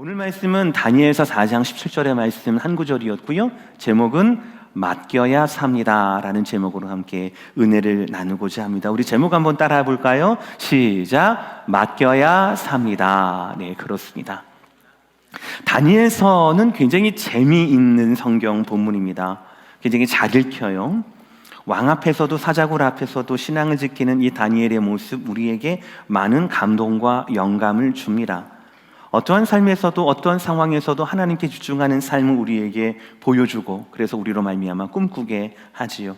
오늘 말씀은 다니엘서 4장 17절의 말씀 한 구절이었고요. 제목은 맡겨야 삽니다 라는 제목으로 함께 은혜를 나누고자 합니다. 우리 제목 한번 따라해 볼까요? 시작! 맡겨야 삽니다. 네, 그렇습니다. 다니엘서는 굉장히 재미있는 성경 본문입니다. 굉장히 잘 읽혀요. 왕 앞에서도 사자굴 앞에서도 신앙을 지키는 이 다니엘의 모습, 우리에게 많은 감동과 영감을 줍니다. 어떠한 삶에서도 어떠한 상황에서도 하나님께 집중하는 삶을 우리에게 보여주고, 그래서 우리로 말미암아 꿈꾸게 하지요.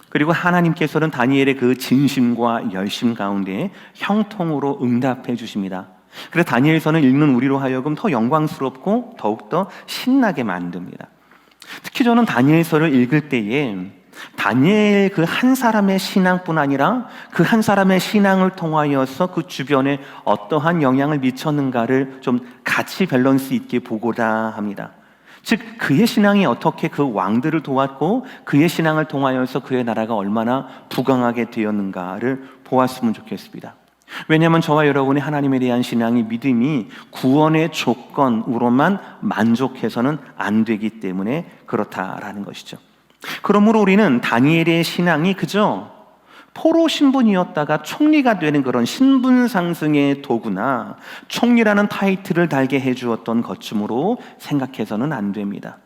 그리고 하나님께서는 다니엘의 그 진심과 열심 가운데 형통으로 응답해 주십니다. 그래서 다니엘서는 읽는 우리로 하여금 더 영광스럽고 더욱더 신나게 만듭니다. 특히 저는 다니엘서를 읽을 때에 다니엘 그 한 사람의 신앙뿐 아니라 그 한 사람의 신앙을 통하여서 그 주변에 어떠한 영향을 미쳤는가를 좀 같이 밸런스 있게 보고자 합니다. 즉 그의 신앙이 어떻게 그 왕들을 도왔고 그의 신앙을 통하여서 그의 나라가 얼마나 부강하게 되었는가를 보았으면 좋겠습니다. 왜냐하면 저와 여러분의 하나님에 대한 신앙이, 믿음이 구원의 조건으로만 만족해서는 안 되기 때문에 그렇다라는 것이죠. 그러므로 우리는 다니엘의 신앙이 그저 포로 신분이었다가 총리가 되는 그런 신분 상승의 도구나 총리라는 타이틀을 달게 해주었던 것쯤으로 생각해서는 안 됩니다.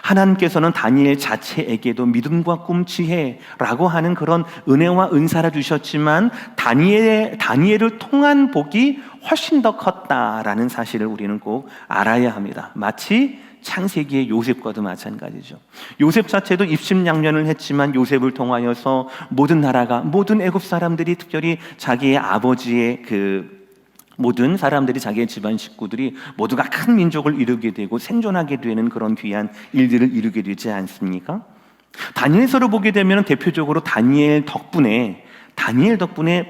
하나님께서는 다니엘 자체에게도 믿음과 꿈, 지혜라고 하는 그런 은혜와 은사를 주셨지만 다니엘을 통한 복이 훨씬 더 컸다라는 사실을 우리는 꼭 알아야 합니다. 마치 창세기의 요셉과도 마찬가지죠. 요셉 자체도 입심양면을 했지만 요셉을 통하여서 모든 나라가, 모든 애굽 사람들이, 특별히 자기의 아버지의 모든 사람들이, 자기의 집안 식구들이 모두가 큰 민족을 이루게 되고 생존하게 되는 그런 귀한 일들을 이루게 되지 않습니까? 다니엘서를 보게 되면 대표적으로 다니엘 덕분에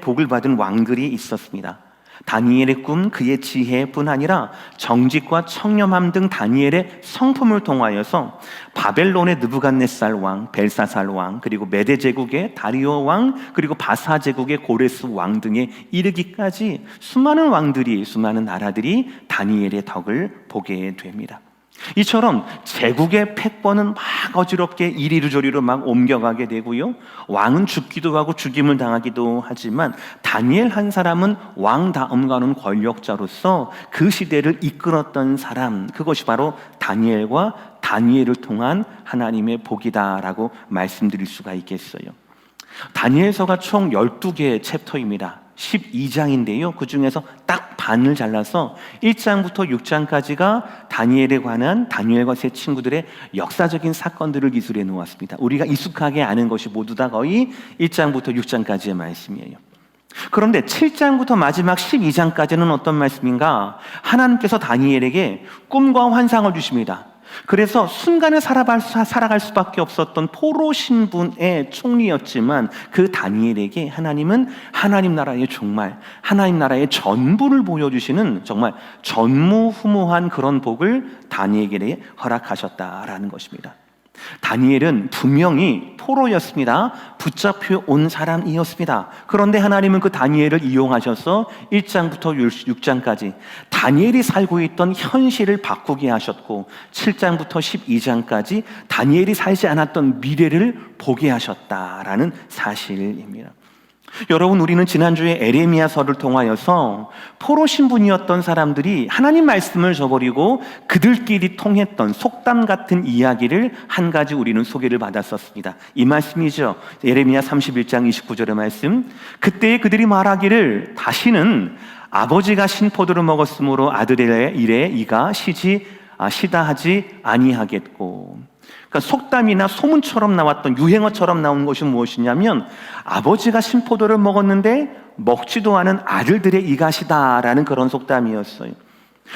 복을 받은 왕들이 있었습니다. 다니엘의 꿈, 그의 지혜뿐 아니라 정직과 청렴함 등 다니엘의 성품을 통하여서 바벨론의 느부갓네살 왕, 벨사살 왕, 그리고 메대 제국의 다리오 왕, 그리고 바사 제국의 고레스 왕 등에 이르기까지 수많은 왕들이, 수많은 나라들이 다니엘의 덕을 보게 됩니다. 이처럼 제국의 패권은 막 어지럽게 이리저리로 막 옮겨가게 되고요, 왕은 죽기도 하고 죽임을 당하기도 하지만 다니엘 한 사람은 왕 다음 가는 권력자로서 그 시대를 이끌었던 사람, 그것이 바로 다니엘과 다니엘을 통한 하나님의 복이다라고 말씀드릴 수가 있겠어요. 다니엘서가 총 12개의 챕터입니다. 12장인데요 그 중에서 딱 반을 잘라서 1장부터 6장까지가 다니엘에 관한, 다니엘과 세 친구들의 역사적인 사건들을 기술해 놓았습니다. 우리가 익숙하게 아는 것이 모두 다 거의 1장부터 6장까지의 말씀이에요. 그런데 7장부터 마지막 12장까지는 어떤 말씀인가? 하나님께서 다니엘에게 꿈과 환상을 주십니다. 그래서 순간을 살아갈 수밖에 없었던 포로 신분의 총리였지만 그 다니엘에게 하나님은 하나님 나라의 종말, 하나님 나라의 전부를 보여주시는 정말 전무후무한 그런 복을 다니엘에게 허락하셨다라는 것입니다. 다니엘은 분명히 포로였습니다. 붙잡혀 온 사람이었습니다. 그런데 하나님은 그 다니엘을 이용하셔서 1장부터 6장까지 다니엘이 살고 있던 현실을 바꾸게 하셨고, 7장부터 12장까지 다니엘이 살지 않았던 미래를 보게 하셨다라는 사실입니다. 여러분, 우리는 지난주에 에레미야서를 통하여서 포로 신분이었던 사람들이 하나님 말씀을 저버리고 그들끼리 통했던 속담 같은 이야기를 한 가지 우리는 소개를 받았었습니다. 이 말씀이죠. 에레미야 31장 29절의 말씀. 그때에 그들이 말하기를 다시는 아버지가 신포도를 먹었으므로 아들의 일에 이가 시다 하지 아니하겠고. 그러니까 속담이나 소문처럼 나왔던, 유행어처럼 나온 것이 무엇이냐면 아버지가 신포도를 먹었는데 먹지도 않은 아들들의 이가시다라는 그런 속담이었어요.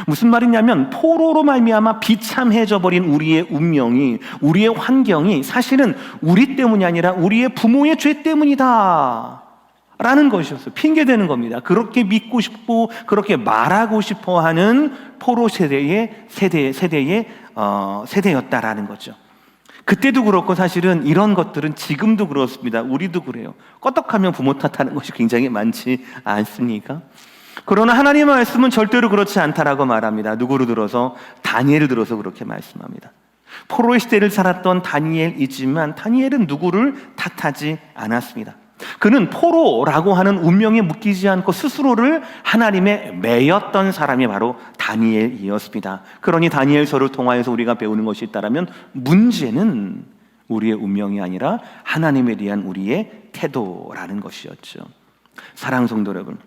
무슨 말이냐면 포로로 말미암아 비참해져 버린 우리의 운명이, 우리의 환경이 사실은 우리 때문이 아니라 우리의 부모의 죄 때문이다 라는 것이었어요. 핑계대는 겁니다. 그렇게 믿고 싶고 그렇게 말하고 싶어하는 포로 세대였다라는 거죠. 그때도 그렇고 사실은 이런 것들은 지금도 그렇습니다. 우리도 그래요. 껐떡하면 부모 탓하는 것이 굉장히 많지 않습니까? 그러나 하나님의 말씀은 절대로 그렇지 않다라고 말합니다. 누구를 들어서? 다니엘을 들어서 그렇게 말씀합니다. 포로의 시대를 살았던 다니엘이지만 다니엘은 누구를 탓하지 않았습니다. 그는 포로라고 하는 운명에 묶이지 않고 스스로를 하나님에 매였던 사람이 바로 다니엘이었습니다. 그러니 다니엘서를 통하여서 우리가 배우는 것이 있다면 문제는 우리의 운명이 아니라 하나님에 대한 우리의 태도라는 것이었죠. 사랑하는 성도 여러분,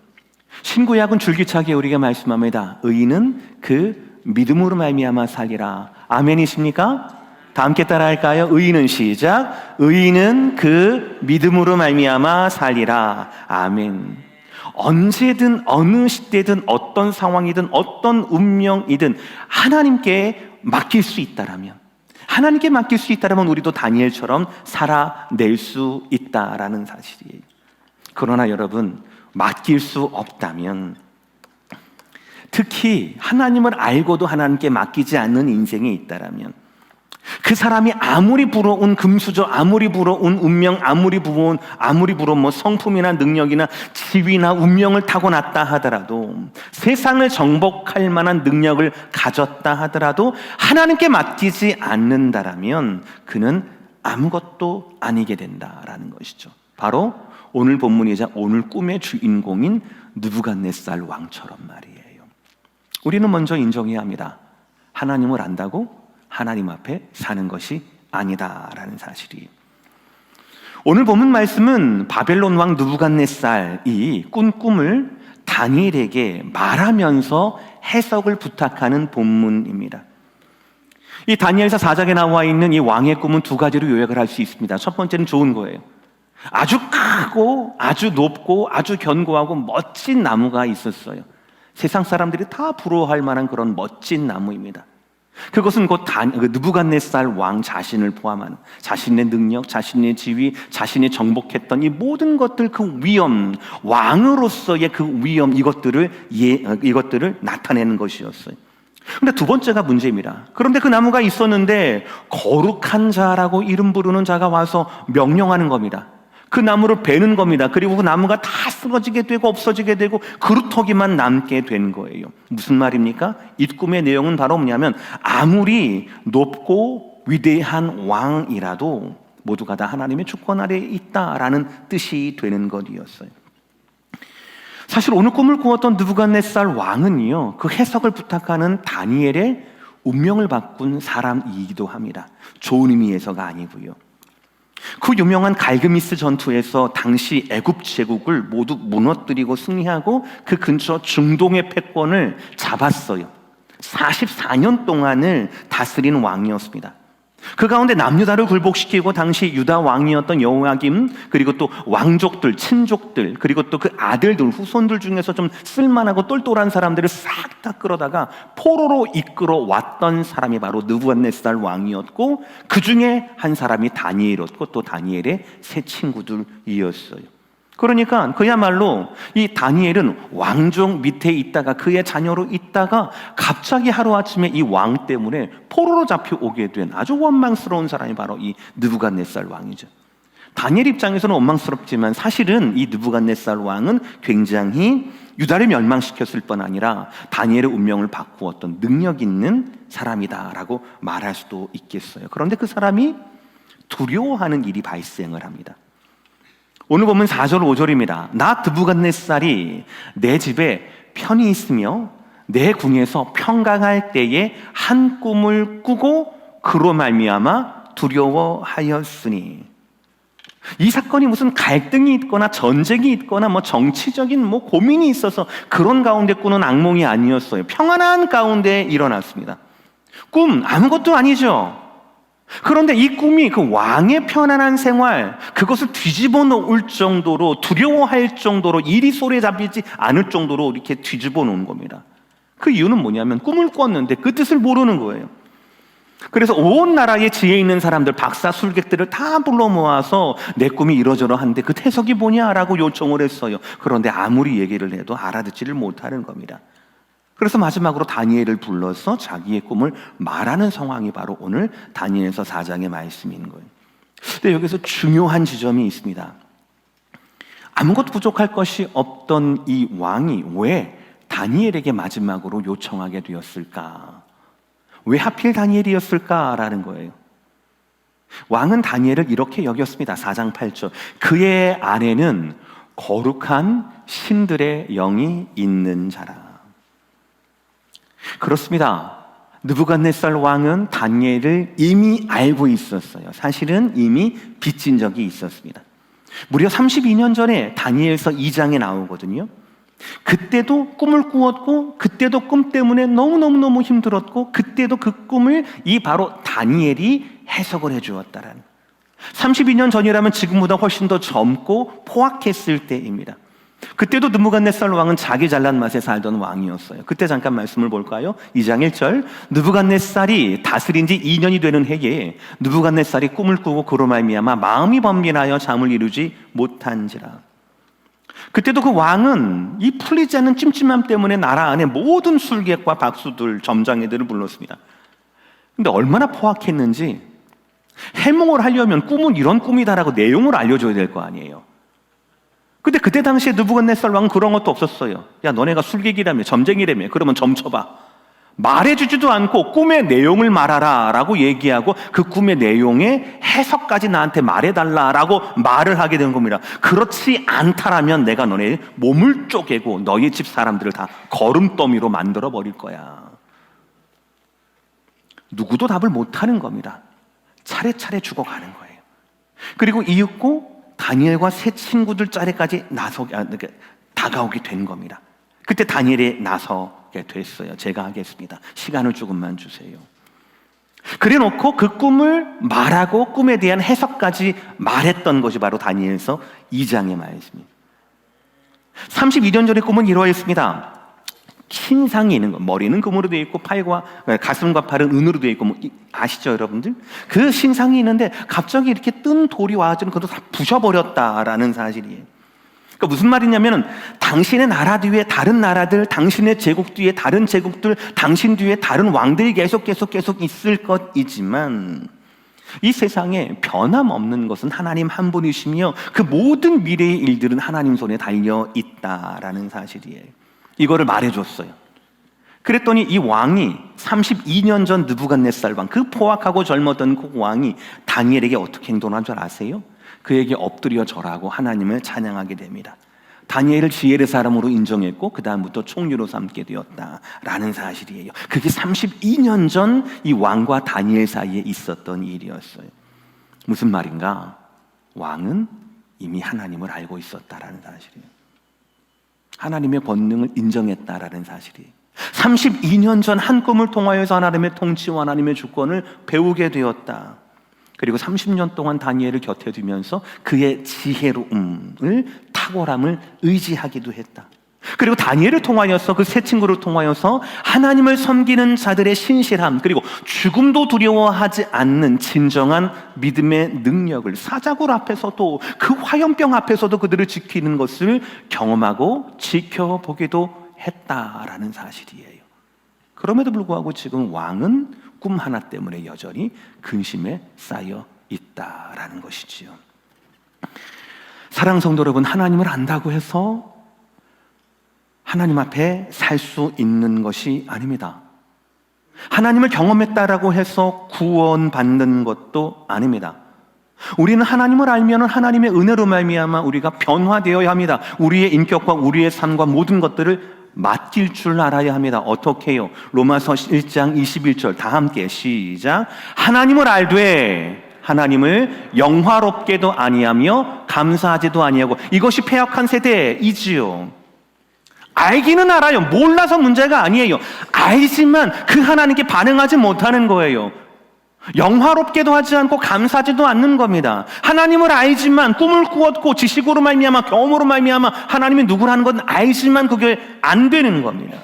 신구약은 줄기차게 우리가 말씀합니다. 의인은 그 믿음으로 말미암아 살리라. 아멘이십니까? 다 함께 따라할까요? 의인은 시작. 의인은 그 믿음으로 말미암아 살리라. 아멘. 언제든 어느 시대든 어떤 상황이든 어떤 운명이든 하나님께 맡길 수 있다라면, 하나님께 맡길 수 있다라면 우리도 다니엘처럼 살아낼 수 있다라는 사실이에요. 그러나 여러분, 맡길 수 없다면, 특히 하나님을 알고도 하나님께 맡기지 않는 인생이 있다라면, 그 사람이 아무리 부러운 금수저, 아무리 부러운 운명, 아무리 부러운 뭐 성품이나 능력이나 지위나 운명을 타고났다 하더라도, 세상을 정복할 만한 능력을 가졌다 하더라도 하나님께 맡기지 않는다라면 그는 아무것도 아니게 된다라는 것이죠. 바로 오늘 본문이자 오늘 꿈의 주인공인 느부갓네살 왕처럼 말이에요. 우리는 먼저 인정해야 합니다. 하나님을 안다고 하나님 앞에 사는 것이 아니다라는 사실이. 오늘 본문 말씀은 바벨론 왕 느부갓네살이 꾼 꿈을 다니엘에게 말하면서 해석을 부탁하는 본문입니다. 이 다니엘서 4장에 나와 있는 이 왕의 꿈은 두 가지로 요약을 할 수 있습니다. 첫 번째는 좋은 거예요. 아주 크고 아주 높고 아주 견고하고 멋진 나무가 있었어요. 세상 사람들이 다 부러워할 만한 그런 멋진 나무입니다. 그것은 곧 느부갓네살 왕 자신을 포함한 자신의 능력, 자신의 지위, 자신이 정복했던 이 모든 것들, 그 위엄, 왕으로서의 그 위엄, 이것들을 나타내는 것이었어요. 그런데 두 번째가 문제입니다. 그런데 그 나무가 있었는데 거룩한 자라고 이름 부르는 자가 와서 명령하는 겁니다. 그 나무를 베는 겁니다. 그리고 그 나무가 다 쓰러지게 되고 없어지게 되고 그루터기만 남게 된 거예요. 무슨 말입니까? 이 꿈의 내용은 바로 뭐냐면, 아무리 높고 위대한 왕이라도 모두가 다 하나님의 주권 아래에 있다라는 뜻이 되는 것이었어요. 사실 오늘 꿈을 꾸었던 느부갓네살 왕은요, 그 해석을 부탁하는 다니엘의 운명을 바꾼 사람이기도 합니다. 좋은 의미에서가 아니고요. 그 유명한 갈그미스 전투에서 당시 애굽 제국을 모두 무너뜨리고 승리하고 그 근처 중동의 패권을 잡았어요. 44년 동안을 다스린 왕이었습니다. 그 가운데 남유다를 굴복시키고 당시 유다 왕이었던 여호야김, 그리고 또 왕족들, 친족들, 그리고 또 그 아들들, 후손들 중에서 좀 쓸만하고 똘똘한 사람들을 싹 다 끌어다가 포로로 이끌어 왔던 사람이 바로 느부갓네살 왕이었고, 그 중에 한 사람이 다니엘이었고 또 다니엘의 세 친구들이었어요. 그러니까 그야말로 이 다니엘은 왕족 밑에 있다가 그의 자녀로 있다가 갑자기 하루아침에 이 왕 때문에 포로로 잡혀오게 된 아주 원망스러운 사람이 바로 이 느부갓네살 왕이죠. 다니엘 입장에서는 원망스럽지만 사실은 이 느부갓네살 왕은 굉장히 유다를 멸망시켰을 뿐 아니라 다니엘의 운명을 바꾸었던 능력 있는 사람이다라고 말할 수도 있겠어요. 그런데 그 사람이 두려워하는 일이 발생을 합니다. 오늘 보면 4절 5절입니다. 나 느부갓네살이 내 집에 편히 있으며 내 궁에서 평강할 때에 한 꿈을 꾸고 그로 말미암아 두려워하였으니. 이 사건이 무슨 갈등이 있거나 전쟁이 있거나 뭐 정치적인 뭐 고민이 있어서 그런 가운데 꾸는 악몽이 아니었어요. 평안한 가운데 일어났습니다. 꿈 아무것도 아니죠. 그런데 이 꿈이 그 왕의 편안한 생활, 그것을 뒤집어 놓을 정도로, 두려워할 정도로, 일이 손에 잡히지 않을 정도로 이렇게 뒤집어 놓은 겁니다. 그 이유는 뭐냐면 꿈을 꿨는데 그 뜻을 모르는 거예요. 그래서 온 나라에 지혜 있는 사람들, 박사, 술객들을 다 불러 모아서 내 꿈이 이러저러 한데 그 해석이 뭐냐라고 요청을 했어요. 그런데 아무리 얘기를 해도 알아듣지를 못하는 겁니다. 그래서 마지막으로 다니엘을 불러서 자기의 꿈을 말하는 상황이 바로 오늘 다니엘서 4장의 말씀인 거예요. 근데 여기서 중요한 지점이 있습니다. 아무것도 부족할 것이 없던 이 왕이 왜 다니엘에게 마지막으로 요청하게 되었을까? 왜 하필 다니엘이었을까라는 거예요. 왕은 다니엘을 이렇게 여겼습니다. 4장 8절. 그의 안에는 거룩한 신들의 영이 있는 자라. 그렇습니다. 느부갓네살 왕은 다니엘을 이미 알고 있었어요. 사실은 이미 빚진 적이 있었습니다. 무려 32년 전에 다니엘서 2장에 나오거든요. 그때도 꿈을 꾸었고, 그때도 꿈 때문에 너무너무 힘들었고, 그때도 그 꿈을 이 바로 다니엘이 해석을 해주었다라는. 32년 전이라면 지금보다 훨씬 더 젊고 포악했을 때입니다. 그때도 느부갓네살 왕은 자기 잘난 맛에 살던 왕이었어요. 그때 잠깐 말씀을 볼까요? 2장 1절. 느부갓네살이 다스린 지 2년이 되는 해에 느부갓네살이 꿈을 꾸고 그로 말미암아 마음이 번민하여 잠을 이루지 못한지라. 그때도 그 왕은 이 풀리지 않는 찜찜함 때문에 나라 안에 모든 술객과 박수들, 점장애들을 불렀습니다. 근데 얼마나 포악했는지 해몽을 하려면 꿈은 이런 꿈이다라고 내용을 알려줘야 될 거 아니에요. 근데 그때 당시에 느부갓네살 왕은 그런 것도 없었어요. 야, 너네가 술객이라며, 점쟁이라며, 그러면 점쳐봐. 말해주지도 않고 꿈의 내용을 말하라 라고 얘기하고 그 꿈의 내용의 해석까지 나한테 말해달라 라고 말을 하게 된 겁니다. 그렇지 않다라면 내가 너네 몸을 쪼개고 너희 집 사람들을 다 거름더미로 만들어 버릴 거야. 누구도 답을 못하는 겁니다. 차례차례 죽어가는 거예요. 그리고 이윽고 다니엘과 세 친구들 자리까지 다가오게 된 겁니다. 그때 다니엘이 나서게 됐어요. 제가 하겠습니다. 시간을 조금만 주세요. 그래 놓고 그 꿈을 말하고 꿈에 대한 해석까지 말했던 것이 바로 다니엘서 2장의 말씀입니다. 32년 전의 꿈은 이러했습니다. 신상이 있는 거, 머리는 금으로 되어 있고 팔과 가슴과 팔은 은으로 되어 있고, 아시죠 여러분들? 그 신상이 있는데 갑자기 이렇게 뜬 돌이 와가지고 그것도 다 부셔버렸다라는 사실이에요. 그러니까 무슨 말이냐면은 당신의 나라 뒤에 다른 나라들, 당신의 제국 뒤에 다른 제국들, 당신 뒤에 다른 왕들이 계속 있을 것이지만 이 세상에 변함없는 것은 하나님 한 분이시며 그 모든 미래의 일들은 하나님 손에 달려 있다라는 사실이에요. 이거를 말해줬어요. 그랬더니 이 왕이 32년 전 느부갓네살 왕, 그 포악하고 젊었던 그 왕이 다니엘에게 어떻게 행동한 줄 아세요? 그에게 엎드려 절하고 하나님을 찬양하게 됩니다. 다니엘을 지혜의 사람으로 인정했고 그 다음부터 총리로 삼게 되었다라는 사실이에요. 그게 32년 전 이 왕과 다니엘 사이에 있었던 일이었어요. 무슨 말인가? 왕은 이미 하나님을 알고 있었다라는 사실이에요. 하나님의 권능을 인정했다라는 사실이에요. 32년 전 한 꿈을 통하여서 하나님의 통치와 하나님의 주권을 배우게 되었다. 그리고 30년 동안 다니엘을 곁에 두면서 그의 지혜로움을, 탁월함을 의지하기도 했다. 그리고 다니엘을 통하여서 그 세 친구를 통하여서 하나님을 섬기는 자들의 신실함, 그리고 죽음도 두려워하지 않는 진정한 믿음의 능력을 사자굴 앞에서도 그 화염병 앞에서도 그들을 지키는 것을 경험하고 지켜보기도 했다라는 사실이에요. 그럼에도 불구하고 지금 왕은 꿈 하나 때문에 여전히 근심에 쌓여 있다라는 것이지요. 사랑하는 성도 여러분, 하나님을 안다고 해서 하나님 앞에 살 수 있는 것이 아닙니다. 하나님을 경험했다라고 해서 구원받는 것도 아닙니다. 우리는 하나님을 알면 하나님의 은혜로 말미암아 우리가 변화되어야 합니다. 우리의 인격과 우리의 삶과 모든 것들을 맡길 줄 알아야 합니다. 어떻게 해요? 로마서 1장 21절 다 함께 시작. 하나님을 알되 하나님을 영화롭게도 아니하며 감사하지도 아니하고. 이것이 패역한 세대이지요. 알기는 알아요. 몰라서 문제가 아니에요. 알지만 그 하나님께 반응하지 못하는 거예요. 영화롭게도 하지 않고 감사하지도 않는 겁니다. 하나님을 알지만 꿈을 꾸었고 지식으로 말미암아 경험으로 말미암아 하나님이 누구라는 건 알지만 그게 안 되는 겁니다.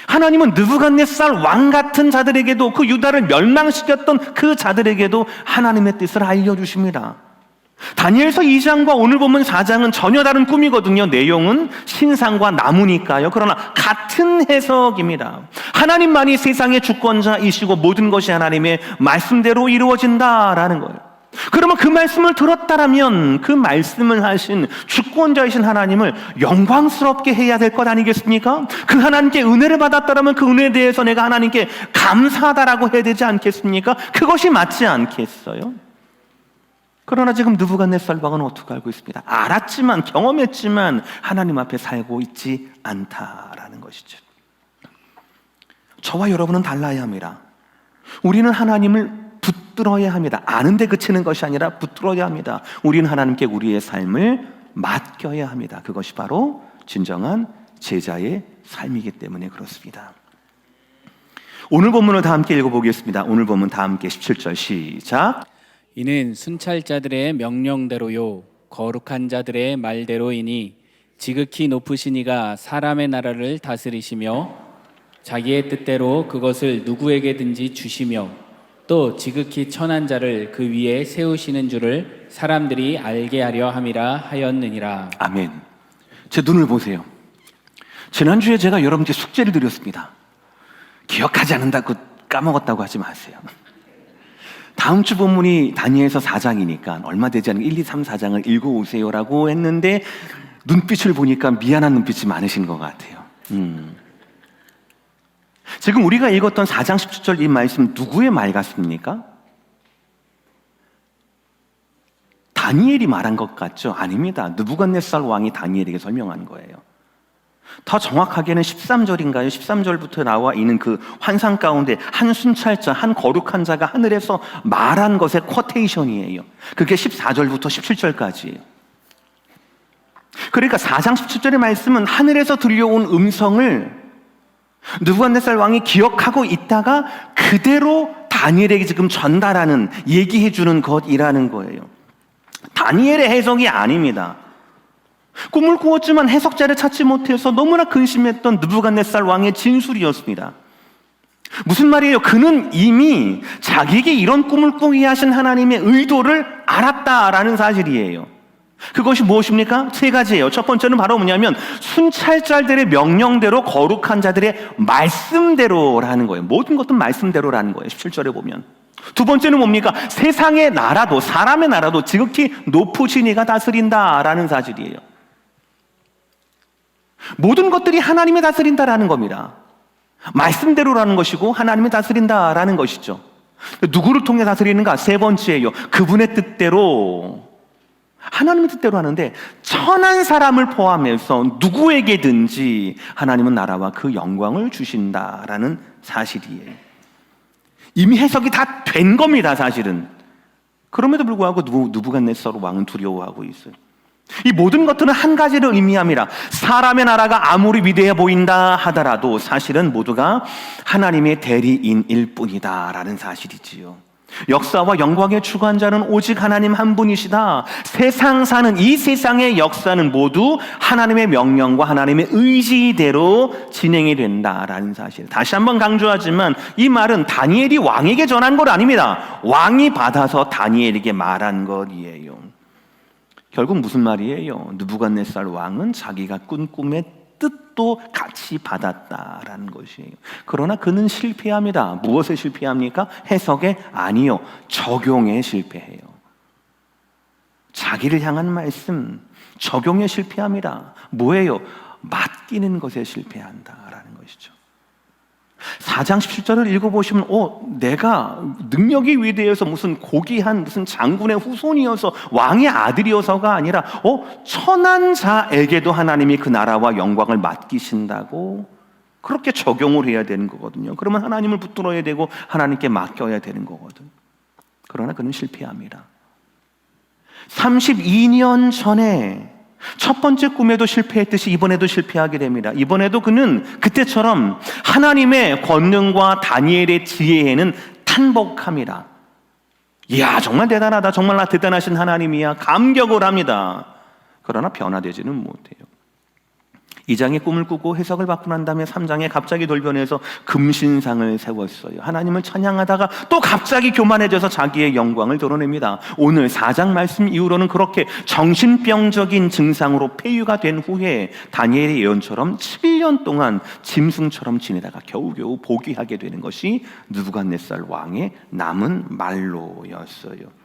하나님은 느부갓네살 왕 같은 자들에게도, 그 유다를 멸망시켰던 그 자들에게도 하나님의 뜻을 알려주십니다. 다니엘서 2장과 오늘 본문 4장은 전혀 다른 꿈이거든요. 내용은 신상과 나무니까요. 그러나 같은 해석입니다. 하나님만이 세상의 주권자이시고 모든 것이 하나님의 말씀대로 이루어진다라는 거예요. 그러면 그 말씀을 들었다라면 그 말씀을 하신 주권자이신 하나님을 영광스럽게 해야 될 것 아니겠습니까? 그 하나님께 은혜를 받았다라면 그 은혜에 대해서 내가 하나님께 감사하다라고 해야 되지 않겠습니까? 그것이 맞지 않겠어요? 그러나 지금 느부갓네살 왕은 어떻게 알고 있습니다? 알았지만, 경험했지만 하나님 앞에 살고 있지 않다라는 것이죠. 저와 여러분은 달라야 합니다. 우리는 하나님을 붙들어야 합니다. 아는데 그치는 것이 아니라 붙들어야 합니다. 우리는 하나님께 우리의 삶을 맡겨야 합니다. 그것이 바로 진정한 제자의 삶이기 때문에 그렇습니다. 오늘 본문을 다 함께 읽어보겠습니다. 오늘 본문 다 함께 17절 시작. 이는 순찰자들의 명령대로요 거룩한 자들의 말대로이니 지극히 높으신 이가 사람의 나라를 다스리시며 자기의 뜻대로 그것을 누구에게든지 주시며 또 지극히 천한 자를 그 위에 세우시는 줄을 사람들이 알게 하려 함이라 하였느니라. 아멘. 제 눈을 보세요. 지난주에 제가 여러분께 숙제를 드렸습니다. 기억하지 않는다고 까먹었다고 하지 마세요. 다음 주 본문이 다니엘서 4장이니까 얼마 되지 않은 1, 2, 3, 4장을 읽어오세요라고 했는데 눈빛을 보니까 미안한 눈빛이 많으신 것 같아요. 지금 우리가 읽었던 4장 17절 이 말씀 누구의 말 같습니까? 다니엘이 말한 것 같죠? 아닙니다. 느부갓네살 왕이 다니엘에게 설명한 거예요. 더 정확하게는 13절인가요? 13절부터 나와 있는 그 환상 가운데 한 순찰자, 한 거룩한 자가 하늘에서 말한 것의 쿼테이션이에요. 그게 14절부터 17절까지예요. 그러니까 4장 17절의 말씀은 하늘에서 들려온 음성을 느부갓네살 왕이 기억하고 있다가 그대로 다니엘에게 지금 전달하는, 얘기해주는 것이라는 거예요. 다니엘의 해석이 아닙니다. 꿈을 꾸었지만 해석자를 찾지 못해서 너무나 근심했던 느부갓네살 왕의 진술이었습니다. 무슨 말이에요? 그는 이미 자기에게 이런 꿈을 꾸게 하신 하나님의 의도를 알았다라는 사실이에요. 그것이 무엇입니까? 세 가지예요. 첫 번째는 바로 뭐냐면 순찰자들의 명령대로 거룩한 자들의 말씀대로라는 거예요. 모든 것은 말씀대로라는 거예요. 17절에 보면. 두 번째는 뭡니까? 세상의 나라도, 사람의 나라도 지극히 높으신 이가 다스린다라는 사실이에요. 모든 것들이 하나님이 다스린다라는 겁니다. 말씀대로라는 것이고 하나님이 다스린다라는 것이죠. 누구를 통해 다스리는가? 세 번째예요. 그분의 뜻대로, 하나님의 뜻대로 하는데 천한 사람을 포함해서 누구에게든지 하나님은 나라와 그 영광을 주신다라는 사실이에요. 이미 해석이 다 된 겁니다, 사실은. 그럼에도 불구하고 느부갓네살 왕은 두려워하고 있어요. 이 모든 것들은 한 가지를 의미합니다. 사람의 나라가 아무리 위대해 보인다 하더라도 사실은 모두가 하나님의 대리인일 뿐이다라는 사실이지요. 역사와 영광의 주관자는 오직 하나님 한 분이시다. 세상 사는 이 세상의 역사는 모두 하나님의 명령과 하나님의 의지대로 진행이 된다라는 사실. 다시 한번 강조하지만 이 말은 다니엘이 왕에게 전한 것 아닙니다. 왕이 받아서 다니엘에게 말한 것이에요. 결국 무슨 말이에요? 느부갓네살 왕은 자기가 꾼 꿈의 뜻도 같이 받았다라는 것이에요. 그러나 그는 실패합니다. 무엇에 실패합니까? 해석에 아니요, 적용에 실패해요. 자기를 향한 말씀, 적용에 실패합니다. 뭐예요? 맡기는 것에 실패한다라는 것이죠. 4장 17절을 읽어보시면 내가 능력이 위대해서 무슨 고귀한 무슨 장군의 후손이어서 왕의 아들이어서가 아니라 천한 자에게도 하나님이 그 나라와 영광을 맡기신다고 그렇게 적용을 해야 되는 거거든요. 그러면 하나님을 붙들어야 되고 하나님께 맡겨야 되는 거거든. 그러나 그는 실패합니다. 32년 전에 첫 번째 꿈에도 실패했듯이 이번에도 실패하게 됩니다. 이번에도 그는 그때처럼 하나님의 권능과 다니엘의 지혜에는 탄복합니다. 이야, 정말 대단하다. 정말 나 대단하신 하나님이야. 감격을 합니다. 그러나 변화되지는 못해요. 2장의 꿈을 꾸고 해석을 받고 난 다음에 3장에 갑자기 돌변해서 금신상을 세웠어요. 하나님을 찬양하다가 또 갑자기 교만해져서 자기의 영광을 드러냅니다. 오늘 4장 말씀 이후로는 그렇게 정신병적인 증상으로 폐유가 된 후에 다니엘의 예언처럼 7년 동안 짐승처럼 지내다가 겨우겨우 복귀하게 되는 것이 느부갓네살 왕의 남은 말로였어요.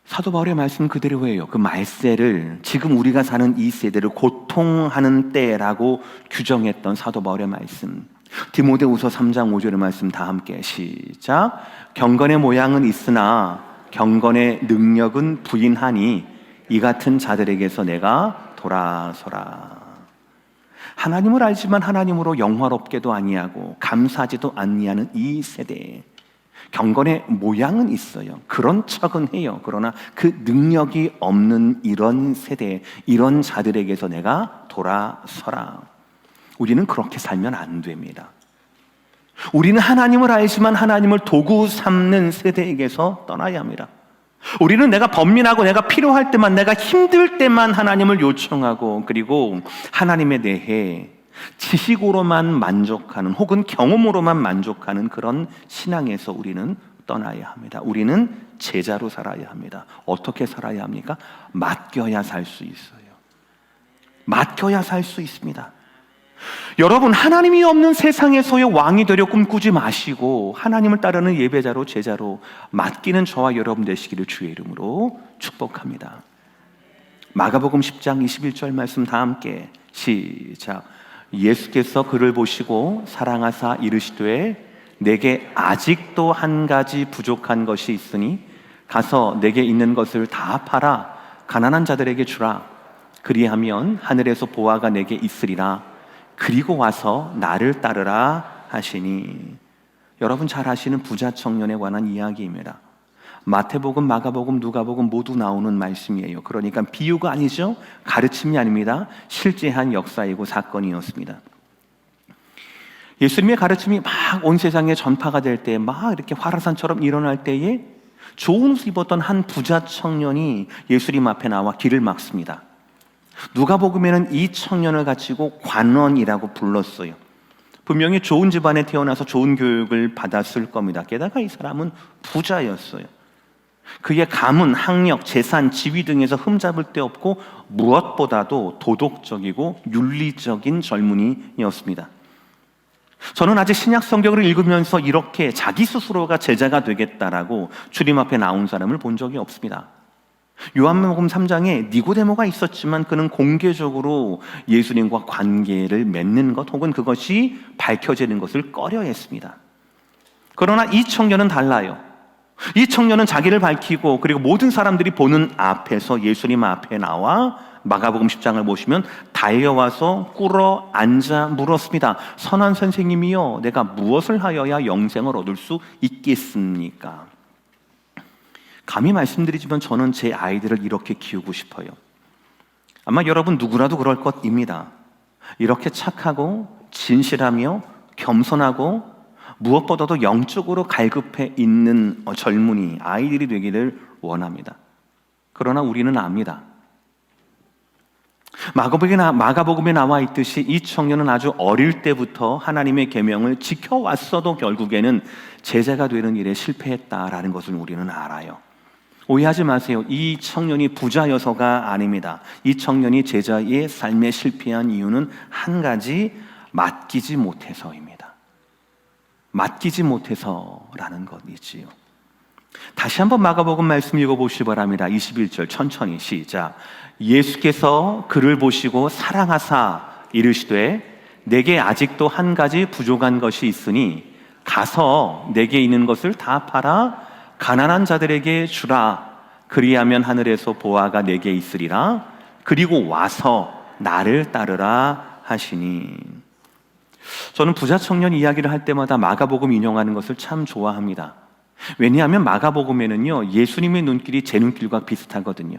사도 바울의 말씀 그대로예요. 그 말세를, 지금 우리가 사는 이 세대를 고통하는 때라고 규정했던 사도 바울의 말씀. 디모데후서 3장 5절의 말씀 다 함께 시작. 경건의 모양은 있으나 경건의 능력은 부인하니 이 같은 자들에게서 내가 돌아서라. 하나님을 알지만 하나님으로 영화롭게도 아니하고 감사하지도 아니하는 이 세대에 경건의 모양은 있어요. 그런 척은 해요. 그러나 그 능력이 없는 이런 세대, 이런 자들에게서 내가 돌아서라. 우리는 그렇게 살면 안 됩니다. 우리는 하나님을 알지만 하나님을 도구 삼는 세대에게서 떠나야 합니다. 우리는 내가 번민하고 내가 필요할 때만, 내가 힘들 때만 하나님을 요청하고, 그리고 하나님에 대해 지식으로만 만족하는, 혹은 경험으로만 만족하는 그런 신앙에서 우리는 떠나야 합니다. 우리는 제자로 살아야 합니다. 어떻게 살아야 합니까? 맡겨야 살 수 있어요. 맡겨야 살 수 있습니다. 여러분, 하나님이 없는 세상에서의 왕이 되려 꿈꾸지 마시고 하나님을 따르는 예배자로, 제자로 맡기는 저와 여러분 되시기를 주의 이름으로 축복합니다. 마가복음 10장 21절 말씀 다 함께 시작. 예수께서 그를 보시고 사랑하사 이르시되 내게 아직도 한 가지 부족한 것이 있으니 가서 내게 있는 것을 다 팔아 가난한 자들에게 주라. 그리하면 하늘에서 보화가 내게 있으리라. 그리고 와서 나를 따르라 하시니. 여러분 잘 아시는 부자 청년에 관한 이야기입니다. 마태복음, 마가복음, 누가복음 모두 나오는 말씀이에요. 그러니까 비유가 아니죠. 가르침이 아닙니다. 실제한 역사이고 사건이었습니다. 예수님의 가르침이 막 온 세상에 전파가 될 때, 막 이렇게 화라산처럼 일어날 때에 좋은 옷을 입었던 한 부자 청년이 예수님 앞에 나와 길을 막습니다. 누가복음에는 이 청년을 가지고 관원이라고 불렀어요. 분명히 좋은 집안에 태어나서 좋은 교육을 받았을 겁니다. 게다가 이 사람은 부자였어요. 그의 가문, 학력, 재산, 지위 등에서 흠잡을 데 없고 무엇보다도 도덕적이고 윤리적인 젊은이였습니다. 저는 아직 신약 성경을 읽으면서 이렇게 자기 스스로가 제자가 되겠다라고 주님 앞에 나온 사람을 본 적이 없습니다. 요한복음 3장에 니고데모가 있었지만 그는 공개적으로 예수님과 관계를 맺는 것, 혹은 그것이 밝혀지는 것을 꺼려했습니다. 그러나 이 청년은 달라요. 이 청년은 자기를 밝히고, 그리고 모든 사람들이 보는 앞에서 예수님 앞에 나와 마가복음 10장을 보시면 달려와서 꿇어 앉아 물었습니다. 선한 선생님이여, 내가 무엇을 하여야 영생을 얻을 수 있겠습니까? 감히 말씀드리지만 저는 제 아이들을 이렇게 키우고 싶어요. 아마 여러분 누구라도 그럴 것입니다. 이렇게 착하고 진실하며 겸손하고 무엇보다도 영적으로 갈급해 있는 젊은이, 아이들이 되기를 원합니다. 그러나 우리는 압니다. 마가복음에 나와 있듯이 이 청년은 아주 어릴 때부터 하나님의 계명을 지켜왔어도 결국에는 제자가 되는 일에 실패했다라는 것을 우리는 알아요. 오해하지 마세요. 이 청년이 부자여서가 아닙니다. 이 청년이 제자의 삶에 실패한 이유는 한 가지, 맡기지 못해서입니다. 맡기지 못해서라는 것이지요. 다시 한번 마가복음 말씀 읽어보시기 바랍니다. 21절 천천히 시작. 예수께서 그를 보시고 사랑하사 이르시되 내게 아직도 한 가지 부족한 것이 있으니 가서 내게 있는 것을 다 팔아 가난한 자들에게 주라. 그리하면 하늘에서 보화가 내게 있으리라. 그리고 와서 나를 따르라 하시니. 저는 부자 청년 이야기를 할 때마다 마가복음 인용하는 것을 참 좋아합니다. 왜냐하면 마가복음에는요, 예수님의 눈길이 제 눈길과 비슷하거든요.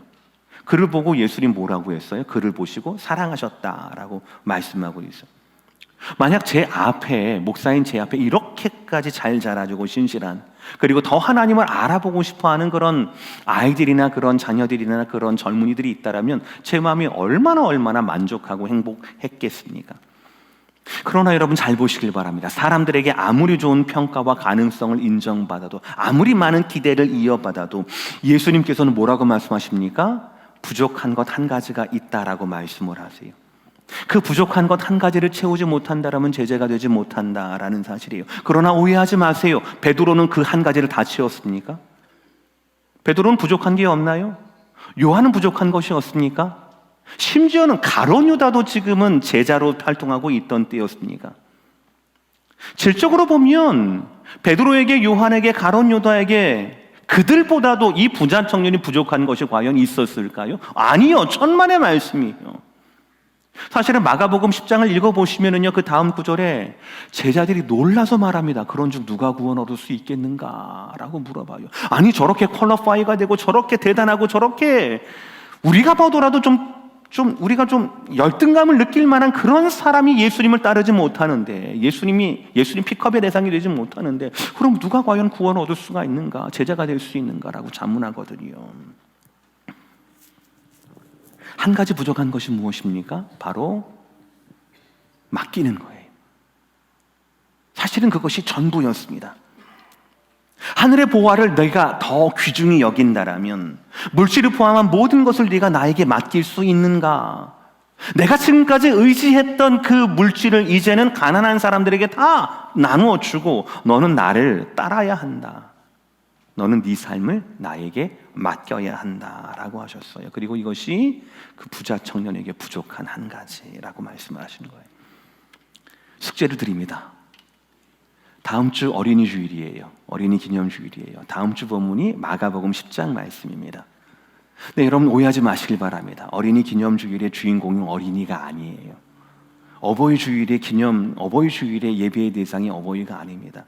그를 보고 예수님 뭐라고 했어요? 그를 보시고 사랑하셨다라고 말씀하고 있어요. 만약 제 앞에, 목사인 제 앞에 이렇게까지 잘 자라주고 신실한, 그리고 더 하나님을 알아보고 싶어하는 그런 아이들이나 그런 자녀들이나 그런 젊은이들이 있다라면 제 마음이 얼마나 만족하고 행복했겠습니까? 그러나 여러분 잘 보시길 바랍니다. 사람들에게 아무리 좋은 평가와 가능성을 인정받아도, 아무리 많은 기대를 이어받아도 예수님께서는 뭐라고 말씀하십니까? 부족한 것 한 가지가 있다라고 말씀을 하세요. 그 부족한 것 한 가지를 채우지 못한다라면 제자가 되지 못한다라는 사실이에요. 그러나 오해하지 마세요. 베드로는 그 한 가지를 다 채웠습니까? 베드로는 부족한 게 없나요? 요한은 부족한 것이 없습니까? 심지어는 가룟 유다도 지금은 제자로 활동하고 있던 때였습니까? 질적으로 보면 베드로에게, 요한에게, 가룟 유다에게 그들보다도 이 부자 청년이 부족한 것이 과연 있었을까요? 아니요. 천만의 말씀이에요. 사실은 마가복음 10장을 읽어보시면은요, 그 다음 구절에 제자들이 놀라서 말합니다. 그런즉 누가 구원 얻을 수 있겠는가? 라고 물어봐요. 아니, 저렇게 퀄러파이가 되고 저렇게 대단하고 저렇게 우리가 보더라도 우리가 좀 열등감을 느낄 만한 그런 사람이 예수님을 따르지 못하는데, 예수님 픽업의 대상이 되지 못하는데, 그럼 누가 과연 구원을 얻을 수가 있는가? 제자가 될 수 있는가라고 자문하거든요. 한 가지 부족한 것이 무엇입니까? 바로 맡기는 거예요. 사실은 그것이 전부였습니다. 하늘의 보화를 내가 더 귀중히 여긴다라면, 물질을 포함한 모든 것을 네가 나에게 맡길 수 있는가? 내가 지금까지 의지했던 그 물질을 이제는 가난한 사람들에게 다 나누어 주고 너는 나를 따라야 한다. 너는 네 삶을 나에게 맡겨야 한다라고 하셨어요. 그리고 이것이 그 부자 청년에게 부족한 한 가지라고 말씀을 하시는 거예요. 숙제를 드립니다. 다음 주 어린이 주일이에요. 어린이 기념 주일이에요. 다음 주 본문이 마가복음 10장 말씀입니다. 네, 여러분 오해하지 마시길 바랍니다. 어린이 기념 주일의 주인공은 어린이가 아니에요. 어버이 주일의 예배의 대상이 어버이가 아닙니다.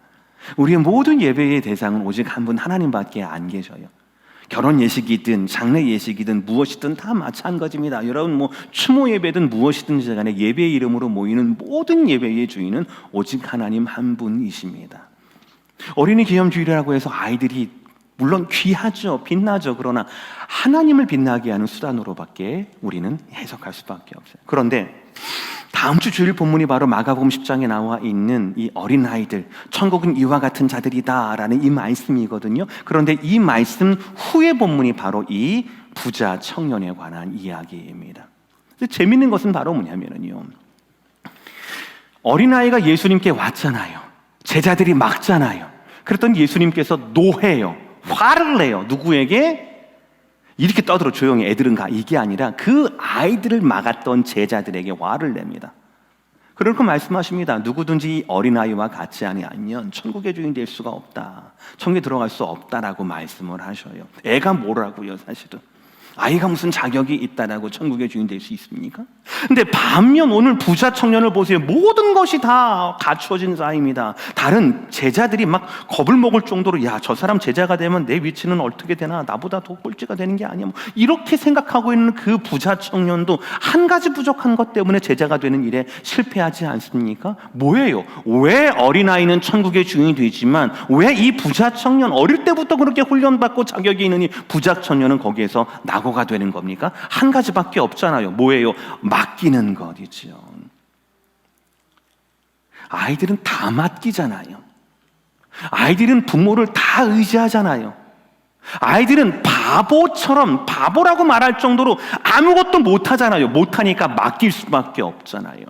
우리의 모든 예배의 대상은 오직 한 분 하나님밖에 안 계셔요. 결혼 예식이든 장례 예식이든 무엇이든 다 마찬가지입니다. 여러분 추모 예배든 무엇이든지 간에 예배의 이름으로 모이는 모든 예배의 주인은 오직 하나님 한 분이십니다. 어린이 기념 주일이라고 해서 아이들이 물론 귀하죠, 빛나죠. 그러나 하나님을 빛나게 하는 수단으로밖에 우리는 해석할 수밖에 없어요. 그런데 다음 주 주일 본문이 바로 마가복음 10장에 나와 있는 이 어린아이들, 천국은 이와 같은 자들이다라는 이 말씀이거든요. 그런데 이 말씀 후의 본문이 바로 이 부자 청년에 관한 이야기입니다. 재밌는 것은 바로 뭐냐면요, 어린아이가 예수님께 왔잖아요. 제자들이 막잖아요. 그랬더니 예수님께서 노해요. 화를 내요. 누구에게? 이렇게 떠들어 조용히 애들은 가, 이게 아니라 그 아이들을 막았던 제자들에게 화를 냅니다. 그렇게 말씀하십니다. 누구든지 어린아이와 같지 아니하면 천국의 주인 될 수가 없다, 천국에 들어갈 수 없다라고 말씀을 하셔요. 애가 뭐라고요? 사실은 아이가 무슨 자격이 있다라고 천국의 주인 될 수 있습니까? 근데 반면 오늘 부자 청년을 보세요. 모든 것이 다 갖추어진 사이입니다. 다른 제자들이 막 겁을 먹을 정도로 야, 저 사람 제자가 되면 내 위치는 어떻게 되나, 나보다 더 꼴찌가 되는 게 아니야, 이렇게 생각하고 있는 그 부자 청년도 한 가지 부족한 것 때문에 제자가 되는 일에 실패하지 않습니까? 뭐예요? 왜 어린아이는 천국의 주인이 되지만 왜 이 부자 청년, 어릴 때부터 그렇게 훈련받고 자격이 있는 이 부자 청년은 거기에서 낙오가 되는 겁니까? 한 가지밖에 없잖아요. 뭐예요? 맡기는 것이죠. 아이들은 다 맡기잖아요. 아이들은 부모를 다 의지하잖아요. 아이들은 바보라고 말할 정도로 아무것도 못하잖아요. 못하니까 맡길 수밖에 없잖아요.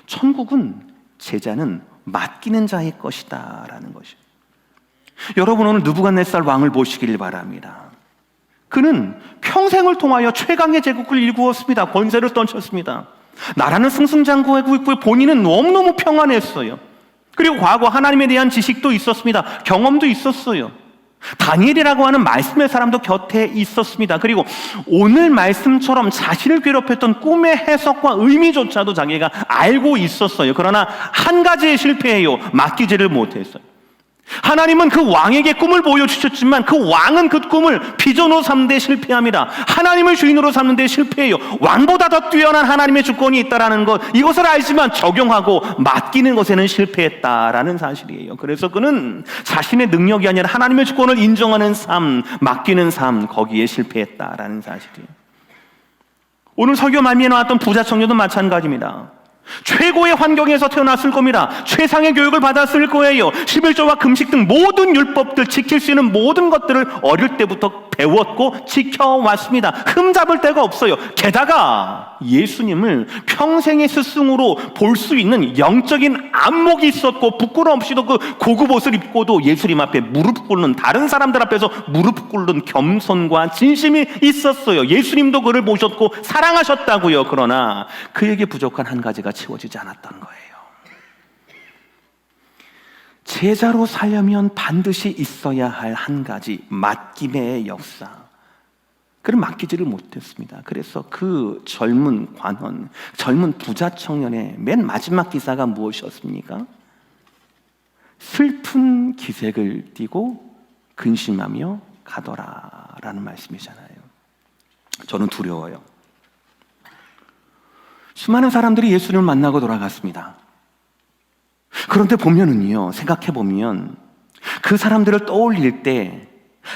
천국은, 제자는 맡기는 자의 것이다 라는 것이에요. 여러분 오늘 느부갓네살 왕을 보시길 바랍니다. 그는 평생을 통하여 최강의 제국을 일구었습니다. 권세를 떨쳤습니다. 나라는 승승장구하고 있고 본인은 너무너무 평안했어요. 그리고 과거 하나님에 대한 지식도 있었습니다. 경험도 있었어요. 다니엘이라고 하는 말씀의 사람도 곁에 있었습니다. 그리고 오늘 말씀처럼 자신을 괴롭혔던 꿈의 해석과 의미조차도 자기가 알고 있었어요. 그러나 한 가지에 실패해요. 맡기지를 못했어요. 하나님은 그 왕에게 꿈을 보여주셨지만 그 왕은 그 꿈을 비전으로 삼는 데 실패합니다. 하나님을 주인으로 삼는 데 실패해요. 왕보다 더 뛰어난 하나님의 주권이 있다는 것, 이것을 알지만 적용하고 맡기는 것에는 실패했다라는 사실이에요. 그래서 그는 자신의 능력이 아니라 하나님의 주권을 인정하는 삶, 맡기는 삶, 거기에 실패했다라는 사실이에요. 오늘 설교 말미에 나왔던 부자 청년도 마찬가지입니다. 최고의 환경에서 태어났을 겁니다. 최상의 교육을 받았을 거예요. 11조와 금식 등 모든 율법들, 지킬 수 있는 모든 것들을 어릴 때부터 배웠고 지켜왔습니다. 흠잡을 데가 없어요. 게다가 예수님을 평생의 스승으로 볼 수 있는 영적인 안목이 있었고 부끄러움 없이도 그 고급 옷을 입고도 예수님 앞에 무릎 꿇는, 다른 사람들 앞에서 무릎 꿇는 겸손과 진심이 있었어요. 예수님도 그를 보셨고 사랑하셨다고요. 그러나 그에게 부족한 한 가지가 채워지지 않았던 거예요. 제자로 살려면 반드시 있어야 할 한 가지, 맡김의 역사. 그를 맡기지를 못했습니다. 그래서 그 젊은 관원, 젊은 부자 청년의 맨 마지막 기사가 무엇이었습니까? 슬픈 기색을 띠고 근심하며 가더라라는 말씀이잖아요. 저는 두려워요. 수많은 사람들이 예수님을 만나고 돌아갔습니다. 그런데 보면은요, 생각해보면 그 사람들을 떠올릴 때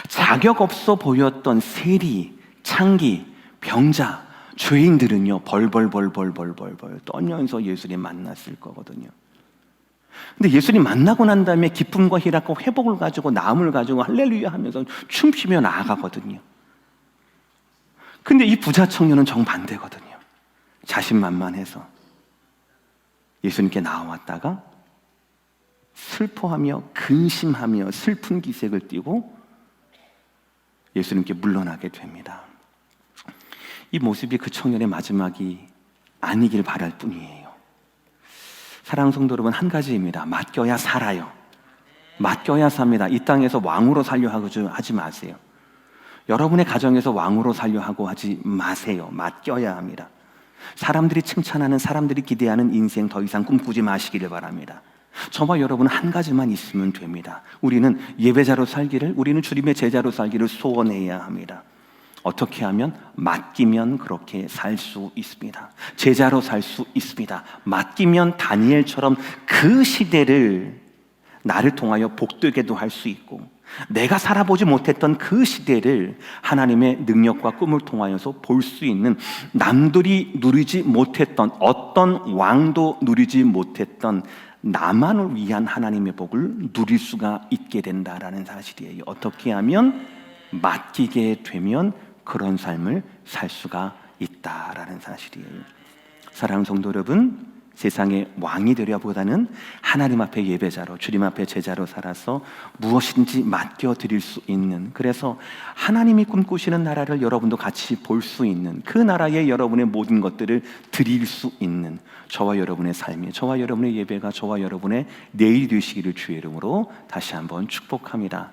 자격 없어 보였던 세리, 창기, 병자, 죄인들은요 벌벌 떨면서 예수님 만났을 거거든요. 근데 예수님 만나고 난 다음에 기쁨과 희락과 회복을 가지고 나음을 가지고 할렐루야 하면서 춤추며 나아가거든요. 근데 이 부자 청년은 정반대거든요. 자신만만해서 예수님께 나와왔다가 슬퍼하며 근심하며 슬픈 기색을 띠고 예수님께 물러나게 됩니다. 이 모습이 그 청년의 마지막이 아니길 바랄 뿐이에요. 사랑하는 성도 여러분, 한 가지입니다. 맡겨야 살아요. 맡겨야 삽니다. 이 땅에서 왕으로 살려 하지 마세요. 여러분의 가정에서 왕으로 살려 하고 하지 마세요. 맡겨야 합니다. 사람들이 칭찬하는, 사람들이 기대하는 인생 더 이상 꿈꾸지 마시기를 바랍니다. 저와 여러분은 한 가지만 있으면 됩니다. 우리는 예배자로 살기를, 우리는 주님의 제자로 살기를 소원해야 합니다. 어떻게 하면? 맡기면 그렇게 살 수 있습니다. 제자로 살 수 있습니다. 맡기면 다니엘처럼 그 시대를 나를 통하여 복되게도 할 수 있고, 내가 살아보지 못했던 그 시대를 하나님의 능력과 꿈을 통하여서 볼 수 있는, 남들이 누리지 못했던, 어떤 왕도 누리지 못했던 나만을 위한 하나님의 복을 누릴 수가 있게 된다라는 사실이에요. 어떻게 하면? 맡기게 되면 그런 삶을 살 수가 있다라는 사실이에요. 사랑하는 성도 여러분, 세상의 왕이 되려보다는 하나님 앞에 예배자로, 주님 앞에 제자로 살아서 무엇인지 맡겨드릴 수 있는, 그래서 하나님이 꿈꾸시는 나라를 여러분도 같이 볼 수 있는, 그 나라에 여러분의 모든 것들을 드릴 수 있는 저와 여러분의 삶이, 저와 여러분의 예배가 저와 여러분의 내일이 되시기를 주의 이름으로 다시 한번 축복합니다.